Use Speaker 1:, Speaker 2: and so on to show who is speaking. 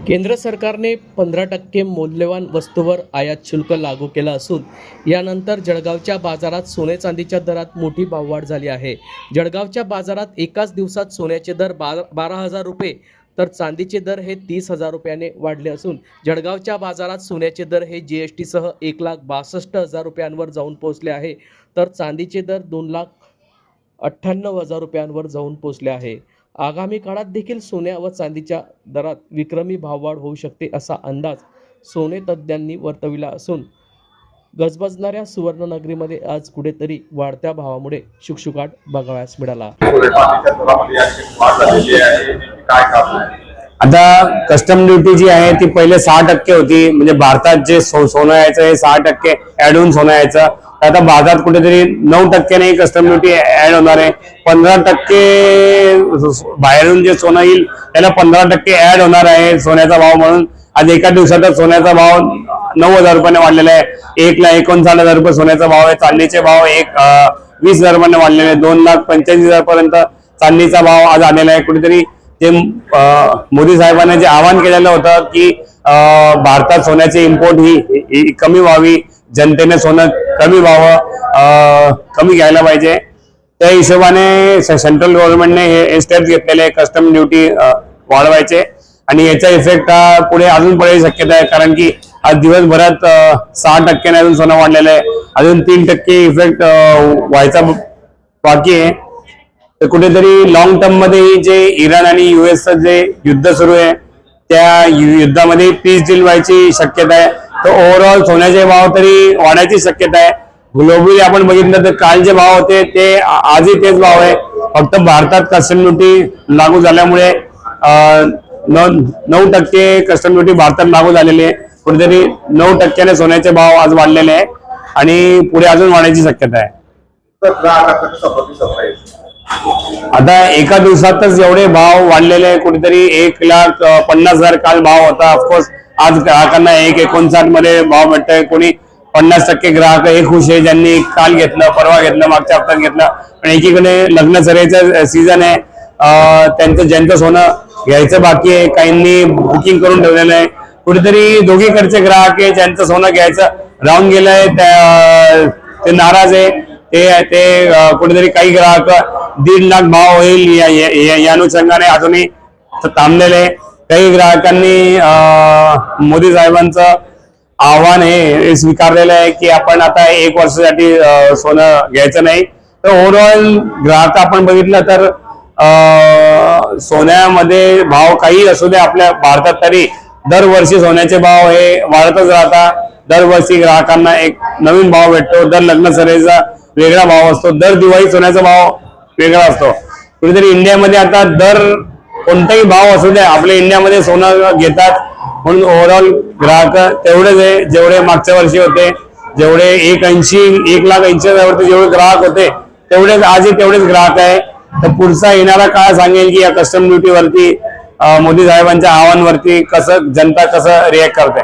Speaker 1: केंद्र सरकारने 15% मौल्यवान वस्तूवर आयात शुल्क लागू केलं असून यानंतर जळगावच्या बाजारात सोने चांदीच्या दरात मोठी भाववाढ झाली आहे। जळगावच्या बाजारात एकाच दिवसात सोन्याचे दर 12,000 रुपये तर चांदीचे दर हे 30,000 रुपयाने वाढले असून जळगावच्या बाजारात सोन्याचे दर हे GST सह 1,62,000 रुपयांवर जाऊन पोहोचले आहे, तर चांदीचे दर 2,98,000 रुपयांवर जाऊन पोहोचले आहे। आगामी काळात देखील सोन्या व चांदीच्या दरात विक्रमी भाववाढ होऊ शकते असा अंदाज सोने तज्ज्ञांनी वर्तविला असून गजबजणाऱ्या सुवर्णनगरीमध्ये आज कुठेतरी वाढत्या भावामुळे शुकशुकाट बघावयास मिळाला।
Speaker 2: आता कस्टम ड्युटी जी आहे ती पहिले 6% होती, म्हणजे भारतात जे सोनं यायचं हे 6% ऍड होऊन सोनं यायचं। आता भारतात कुठेतरी 9% कस्टम ड्युटी ऍड होणार आहे। 15% बाहेरून जे सोनं येईल त्याला 15% ऍड होणार आहे सोन्याचा भाव म्हणून। आज एका दिवसातच सोन्याचा भाव 9,000 रुपयाने वाढलेला आहे। 1,39,000 रुपये सोन्याचा भाव आहे। चांदीचे भाव 20,000 रुपयाने वाढलेले आहे। 2,85,000 पर्यंत चांदीचा भाव आज आलेला आहे। कुठेतरी जे मोदी साहेबांनी जे आवाहन केलेलं होतं की भारतात सोन्याची इम्पोर्ट ही कमी व्हावी, जनतेने सोनं कमी व्हावं, कमी घ्यायला पाहिजे, त्या हिशोबाने सेंट्रल गव्हर्नमेंटने हे स्टेप्स घेतलेले आहे कस्टम ड्युटी वाढवायचे। आणि याचा इफेक्ट पुढे अजून पडायची शक्यता आहे, कारण की आज दिवसभरात 6% अजून सोनं वाढलेलं आहे। अजून 3% इफेक्ट व्हायचा बाकी आहे। तर कुठेतरी लॉंग टर्म मध्ये जे इराण आणि US जे युद्ध सुरू आहे त्या युद्धामध्ये पीस डील व्हायची शक्यता आहे। तर ओव्हरऑल सोन्याचे भाव तरी वाढायची शक्यता आहे। ग्लोबली आपण बघितलं तर काल जे भाव होते ते आजही तेच भाव आहे, फक्त भारतात कस्टम ड्युटी लागू झाल्यामुळे 9% कस्टम ड्युटी भारतात लागू झालेली आहे। कुठेतरी 9% सोन्याचे भाव आज वाढलेले आहे आणि पुढे अजून वाढायची शक्यता आहे। आता एका दिवसातच एवढे भाव वाढलेले आहे, कुठेतरी 1,50,000 काल भाव होता। ऑफकोर्स आज ग्राहकांना 1,59 मध्ये भाव भेटतोय। कोणी 50% ग्राहक हे खुश आहे ज्यांनी काल घेतलं, परवा घेतलं, मागच्या हप्त्यात घेतलं। पण एकीकडे लग्न सराईचं सीझन आहे, ज्यांचं सोनं घ्यायचं बाकी आहे, काहींनी बुकिंग करून ठेवलेलं आहे। कुठेतरी दोघीकडचे ग्राहक आहे ज्यांचं सोनं घ्यायचं राहून गेलंय ते नाराज आहे। ते कुठेतरी काही ग्राहक 1.5 लाख भाव होईल या अनुषंगाने अजूनही थांबलेले। काही ग्राहकांनी मोदी साहेबांचं आव्हान हे स्वीकारलेलं आहे की आपण आता 1 वर्षासाठी सोनं घ्यायचं नाही। तर ओव्हरऑल ग्राहक आपण बघितलं तर सोन्यामध्ये भाव काही असू दे आपल्या भारतात तरी दरवर्षी सोन्याचे भाव हे वाढतच राहतात। दरवर्षी ग्राहकांना एक नवीन भाव भेटतो, दर लग्न सराईचा वेगळा भाव असतो, दर दिवाळी सोन्याचा भाव वेगळा असतो। कुठेतरी इंडियामध्ये आता दर कोणताही भाव असू द्या आपल्या इंडियामध्ये सोनं घेतात, म्हणून ओव्हरऑल ग्राहक तेवढेच आहे जेवढे मागच्या वर्षी होते। जेवढे 1,80,000 जेवढे ग्राहक होते तेवढेच आजही तेवढेच ग्राहक आहे। तर पुढचा येणारा काळ सांगेल की या कस्टम ड्युटीवरती मोदी साहेबांच्या आव्हानावरती जनता कसं रिॲक्ट करते।